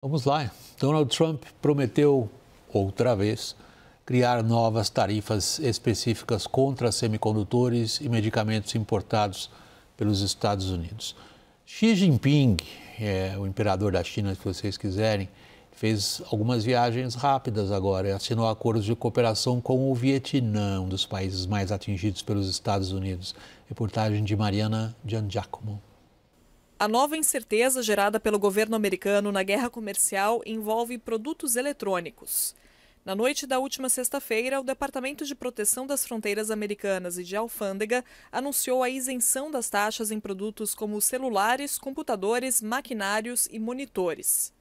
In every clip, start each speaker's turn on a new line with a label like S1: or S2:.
S1: Vamos lá. Donald Trump prometeu, outra vez, criar novas tarifas específicas contra semicondutores e medicamentos importados pelos Estados Unidos. Xi Jinping, o imperador da China, se vocês quiserem, fez algumas viagens rápidas agora e assinou acordos de cooperação com o Vietnã, um dos países mais atingidos pelos Estados Unidos. Reportagem de Mariana Giangiacomo.
S2: A nova incerteza gerada pelo governo americano na guerra comercial envolve produtos eletrônicos. Na noite da última sexta-feira, o Departamento de Proteção das Fronteiras Americanas e de Alfândega anunciou a isenção das taxas em produtos como celulares, computadores, maquinários e monitores.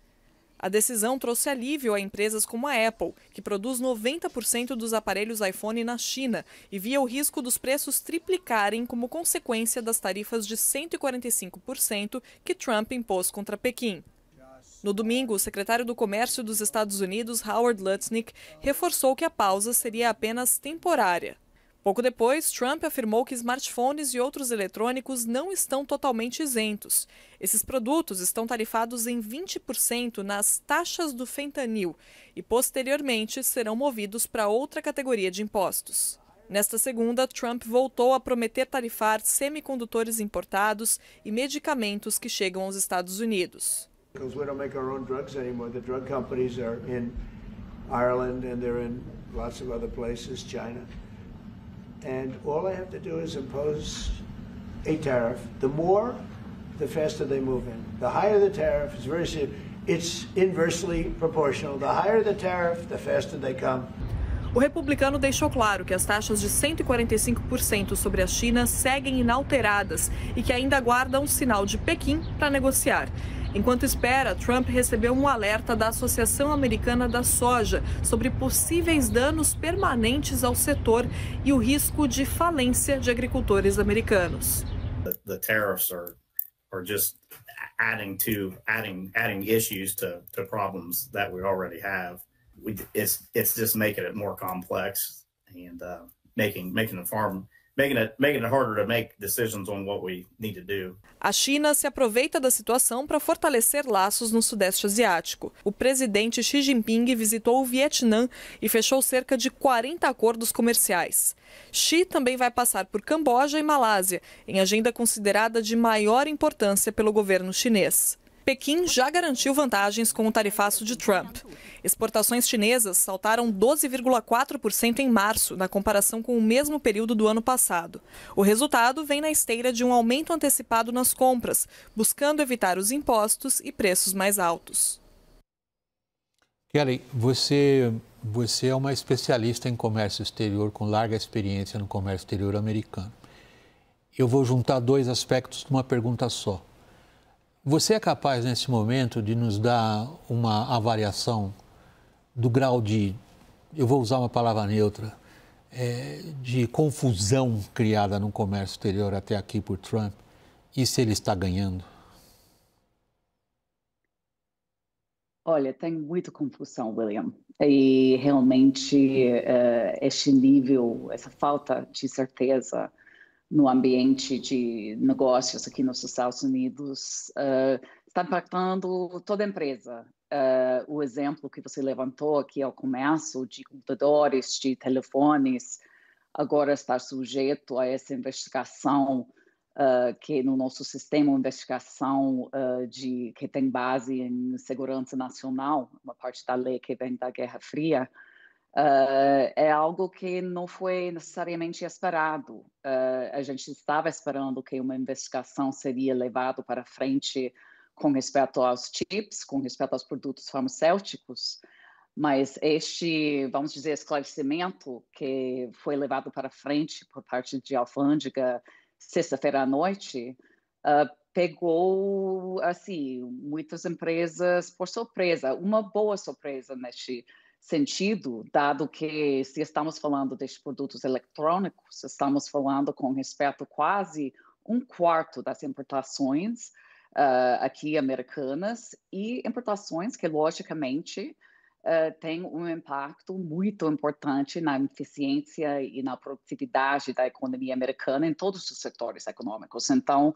S2: A decisão trouxe alívio a empresas como a Apple, que produz 90% dos aparelhos iPhone na China e via o risco dos preços triplicarem como consequência das tarifas de 145% que Trump impôs contra Pequim. No domingo, o secretário do Comércio dos Estados Unidos, Howard Lutnick, reforçou que a pausa seria apenas temporária. Pouco depois, Trump afirmou que smartphones e outros eletrônicos não estão totalmente isentos. Esses produtos estão tarifados em 20% nas taxas do fentanil e, posteriormente, serão movidos para outra categoria de impostos. Nesta segunda, Trump voltou a prometer tarifar semicondutores importados e medicamentos que chegam aos Estados Unidos.
S3: Because we don't make our own drugs anymore. The drug companies are in Ireland and they're in lots of other places, China. And all I have to do is impose a tariff. The more, the faster they move in. The higher the tariff, it's inversely proportional. The higher the tariff, the faster they come.
S2: O republicano deixou claro que as taxas de 145% sobre a China seguem inalteradas e que ainda aguarda um sinal de Pequim para negociar. Enquanto espera, Trump recebeu um alerta da Associação Americana da Soja sobre possíveis danos permanentes ao setor e o risco de falência de agricultores americanos.
S4: The tariffs are just adding issues to problems that we already have. It's just making it more complex and making it harder to make decisions on what we need to do.
S2: A China se aproveita da situação para fortalecer laços no Sudeste Asiático. O presidente Xi Jinping visitou o Vietnã e fechou cerca de 40 acordos comerciais. Xi também vai passar por Camboja e Malásia, em agenda considerada de maior importância pelo governo chinês. Pequim já garantiu vantagens com o tarifaço de Trump. Exportações chinesas saltaram 12,4% em março, na comparação com o mesmo período do ano passado. O resultado vem na esteira de um aumento antecipado nas compras, buscando evitar os impostos e preços mais altos.
S1: Kelly, você é uma especialista em comércio exterior, com larga experiência no comércio exterior americano. Eu vou juntar dois aspectos numa pergunta só. Você é capaz, nesse momento, de nos dar uma avaliação do grau de, eu vou usar uma palavra neutra, de confusão criada no comércio exterior até aqui por Trump, e se ele está ganhando?
S5: Olha, tem muita confusão, William, e realmente este nível, essa falta de certeza no ambiente de negócios aqui nos Estados Unidos está impactando toda a empresa. O exemplo que você levantou aqui ao começo de computadores, de telefones, agora está sujeito a essa investigação que no nosso sistema de investigação que tem base em segurança nacional, uma parte da lei que vem da Guerra Fria, é algo que não foi necessariamente esperado. A gente estava esperando que uma investigação seria levada para frente com respeito aos chips, com respeito aos produtos farmacêuticos, mas este, vamos dizer, esclarecimento que foi levado para frente por parte de Alfândega sexta-feira à noite, pegou, assim, muitas empresas por surpresa, uma boa surpresa neste sentido, dado que se estamos falando de produtos eletrônicos, estamos falando com respeito a quase um quarto das importações aqui americanas e importações que, logicamente, têm um impacto muito importante na eficiência e na produtividade da economia americana em todos os setores econômicos. Então,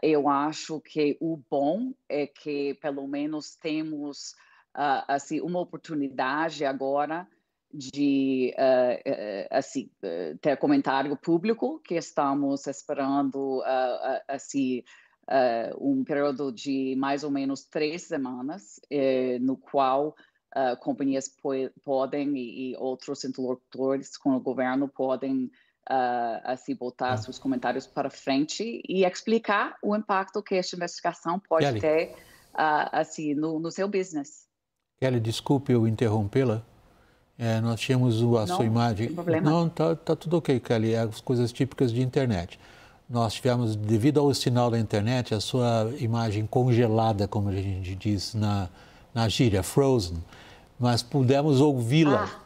S5: eu acho que o bom é que, pelo menos, temos assim, uma oportunidade agora de assim, ter comentário público, que estamos esperando assim, um período de mais ou menos 3 semanas, no qual companhias podem e outros interlocutores com o governo podem assim, botar seus comentários para frente e explicar o impacto que esta investigação pode
S1: Kelly.
S5: ter assim, no seu business.
S1: Kelly, desculpe eu interrompê-la. Nós tínhamos a sua imagem.
S5: Não tem problema.
S1: Não, tá tudo ok, Kelly. É as coisas típicas de internet. Nós tivemos, devido ao sinal da internet, a sua imagem congelada, como a gente diz na gíria, frozen. Mas pudemos ouvi-la.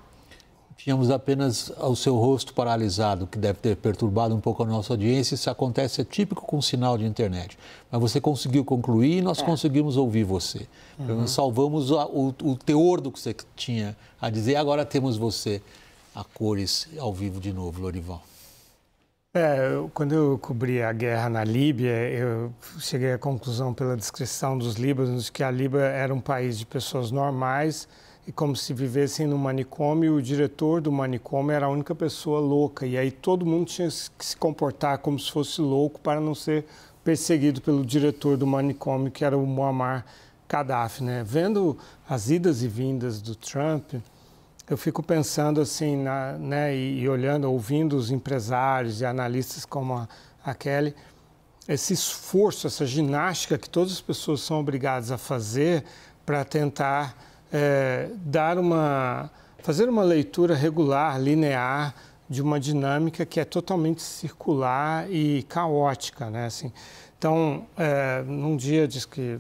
S1: Tínhamos apenas o seu rosto paralisado, que deve ter perturbado um pouco a nossa audiência. Isso acontece, é típico com sinal de internet. Mas você conseguiu concluir e nós conseguimos ouvir você. Nós salvamos o teor do que você tinha a dizer. Agora temos você a cores ao vivo de novo, Lorival.
S6: Quando eu cobri a guerra na Líbia, eu cheguei à conclusão, pela descrição dos líbanos, que a Líbia era um país de pessoas normais e como se vivessem no manicômio, o diretor do manicômio era a única pessoa louca. E aí todo mundo tinha que se comportar como se fosse louco para não ser perseguido pelo diretor do manicômio, que era o Muammar Gaddafi, né? Vendo as idas e vindas do Trump, eu fico pensando assim, né, e olhando, ouvindo os empresários e analistas como a Kelly, esse esforço, essa ginástica que todas as pessoas são obrigadas a fazer para tentar fazer uma leitura regular, linear, de uma dinâmica que é totalmente circular e caótica, né? Assim, então, num dia diz que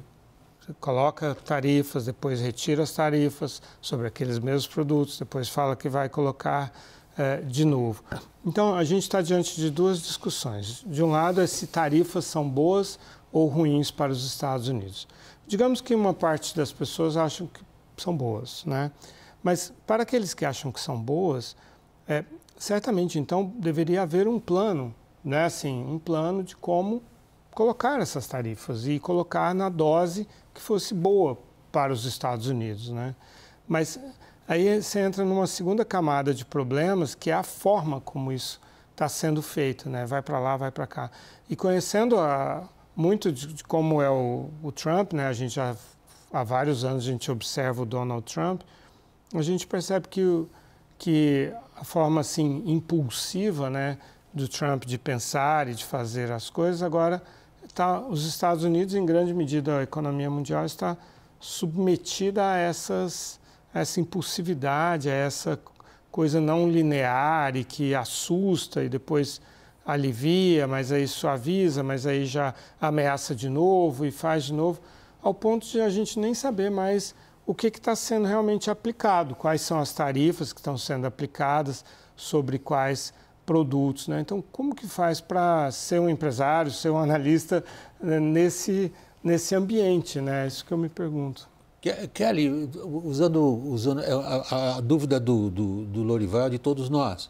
S6: coloca tarifas, depois retira as tarifas sobre aqueles mesmos produtos, depois fala que vai colocar de novo. Então, a gente está diante de duas discussões. De um lado, é se tarifas são boas ou ruins para os Estados Unidos. Digamos que uma parte das pessoas acham que são boas, né? Mas para aqueles que acham que são boas, certamente, então, deveria haver um plano, né? Assim, um plano de como colocar essas tarifas e colocar na dose que fosse boa para os Estados Unidos, né? Mas aí você entra numa segunda camada de problemas, que é a forma como isso está sendo feito, né? Vai para lá, vai para cá. E conhecendo muito de como é o Trump, né? A gente já há vários anos a gente observa o Donald Trump, a gente percebe que a forma assim impulsiva, né, do Trump de pensar e de fazer as coisas, agora os Estados Unidos, em grande medida a economia mundial, está submetida a essa impulsividade, a essa coisa não linear e que assusta e depois alivia, mas aí suaviza, mas aí já ameaça de novo e faz de novo, ao ponto de a gente nem saber mais o que está sendo realmente aplicado, quais são as tarifas que estão sendo aplicadas, sobre quais produtos, né? Então, como que faz para ser um empresário, ser um analista nesse ambiente, né? Isso que eu me pergunto.
S1: Kelly, usando a dúvida do Lorival, de todos nós.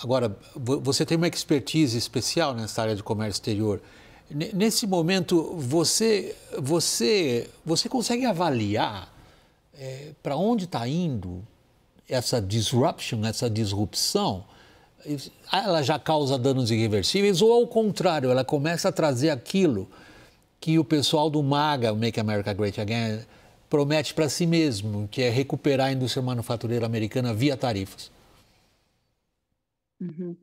S1: Agora, você tem uma expertise especial nessa área de comércio exterior. Nesse momento, você consegue avaliar para onde está indo essa disruption, essa disrupção? Ela já causa danos irreversíveis ou, ao contrário, ela começa a trazer aquilo que o pessoal do MAGA, Make America Great Again, promete para si mesmo, que é recuperar a indústria manufatureira americana via tarifas?
S5: Uhum.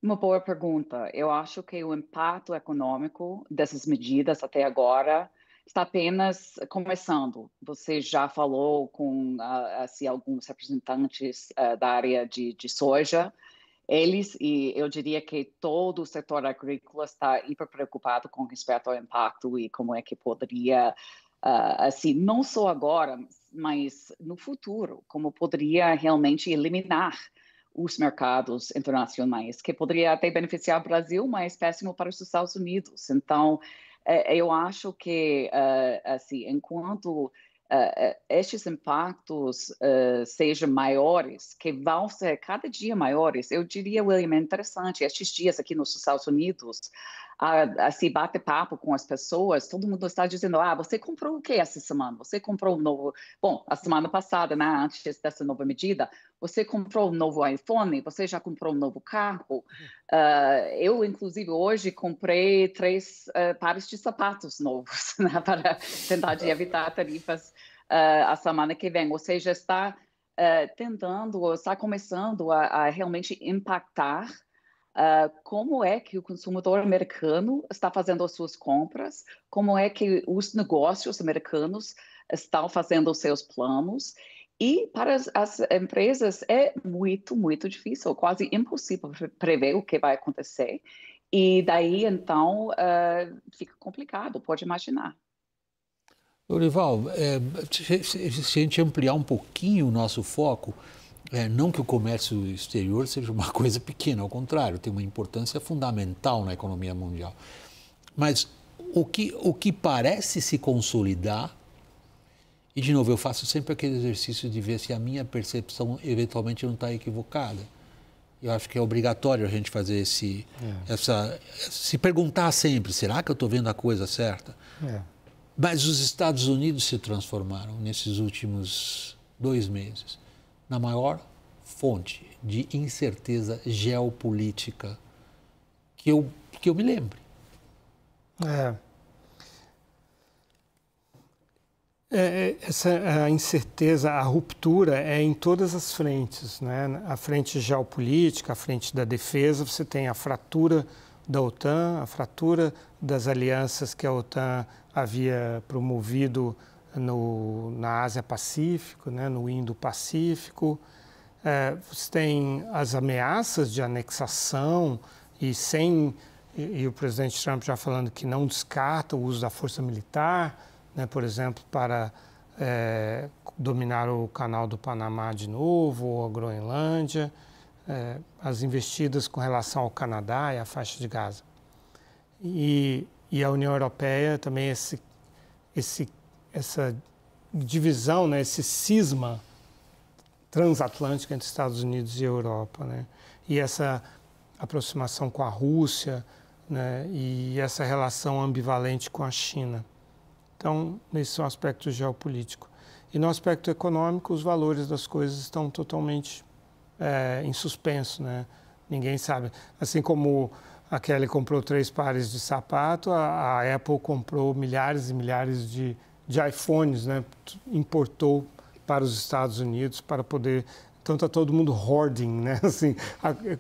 S5: Uma boa pergunta. Eu acho que o impacto econômico dessas medidas até agora está apenas começando. Você já falou com assim, alguns representantes da área de soja. Eles, e eu diria que todo o setor agrícola está hiper preocupado com respeito ao impacto e como é que poderia, assim, não só agora, mas no futuro, como poderia realmente eliminar os mercados internacionais, que poderia até beneficiar o Brasil, mas péssimo para os Estados Unidos. Então, eu acho que, assim, enquanto estes impactos sejam maiores, que vão ser cada dia maiores, eu diria, William, é interessante, estes dias aqui nos Estados Unidos, a se bater papo com as pessoas, todo mundo está dizendo, você comprou o que essa semana? Você comprou um novo... Bom, a semana passada, né, antes dessa nova medida, você comprou um novo iPhone? Você já comprou um novo carro? Eu, inclusive, hoje comprei 3 pares de sapatos novos, né, para tentar de evitar tarifas a semana que vem. Ou seja, está tentando, ou está começando a realmente impactar como é que o consumidor americano está fazendo as suas compras, como é que os negócios americanos estão fazendo os seus planos. E para as empresas é muito, muito difícil, quase impossível prever o que vai acontecer. E daí, então, fica complicado, pode imaginar.
S1: Lourival, se a gente ampliar um pouquinho o nosso foco, não que o comércio exterior seja uma coisa pequena, ao contrário, tem uma importância fundamental na economia mundial. Mas o que parece se consolidar, e de novo, eu faço sempre aquele exercício de ver se a minha percepção eventualmente não está equivocada. Eu acho que é obrigatório a gente fazer se perguntar sempre, será que eu estou vendo a coisa certa? Mas os Estados Unidos se transformaram nesses últimos 2 meses na maior fonte de incerteza geopolítica que eu me lembre.
S6: Essa incerteza, a ruptura é em todas as frentes, né? A frente geopolítica, a frente da defesa, você tem a fratura da OTAN, a fratura das alianças que a OTAN havia promovido na Ásia-Pacífico, né, no Indo-Pacífico. Você tem as ameaças de anexação e o presidente Trump já falando que não descarta o uso da força militar, né, por exemplo, para dominar o canal do Panamá de novo, ou a Groenlândia, as investidas com relação ao Canadá e à faixa de Gaza. E a União Europeia também, essa divisão, né, esse cisma transatlântico entre Estados Unidos e Europa, né, e essa aproximação com a Rússia, né, e essa relação ambivalente com a China. Então, nesse é um aspecto geopolítico. E no aspecto econômico, os valores das coisas estão totalmente em suspenso, né? Ninguém sabe. Assim como a Kelly comprou 3 pares de sapato, a Apple comprou milhares e milhares de iPhones, né? Importou para os Estados Unidos para poder... Então está todo mundo hoarding, né? Assim,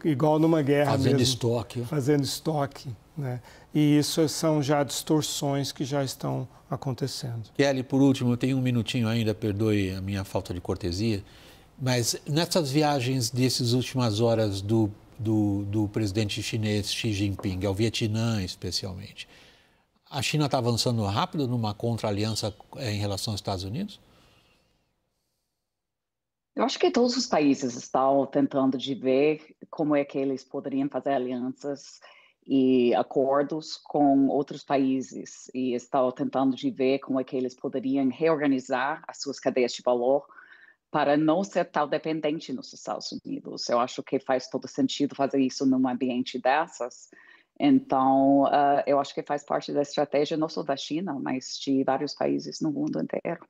S6: igual numa guerra
S1: fazendo
S6: mesmo.
S1: Estoque.
S6: Fazendo estoque, né? E isso são já distorções que já estão acontecendo.
S1: Kelly, por último, eu tenho um minutinho ainda, perdoe a minha falta de cortesia, mas nessas viagens dessas últimas horas do presidente chinês Xi Jinping, ao Vietnã especialmente, a China está avançando rápido numa contra-aliança em relação aos Estados Unidos?
S5: Eu acho que todos os países estão tentando de ver como é que eles poderiam fazer alianças e acordos com outros países e estão tentando de ver como é que eles poderiam reorganizar as suas cadeias de valor para não ser tão dependente nos Estados Unidos. Eu acho que faz todo sentido fazer isso num ambiente dessas. Então, eu acho que faz parte da estratégia não só da China, mas de vários países no mundo inteiro.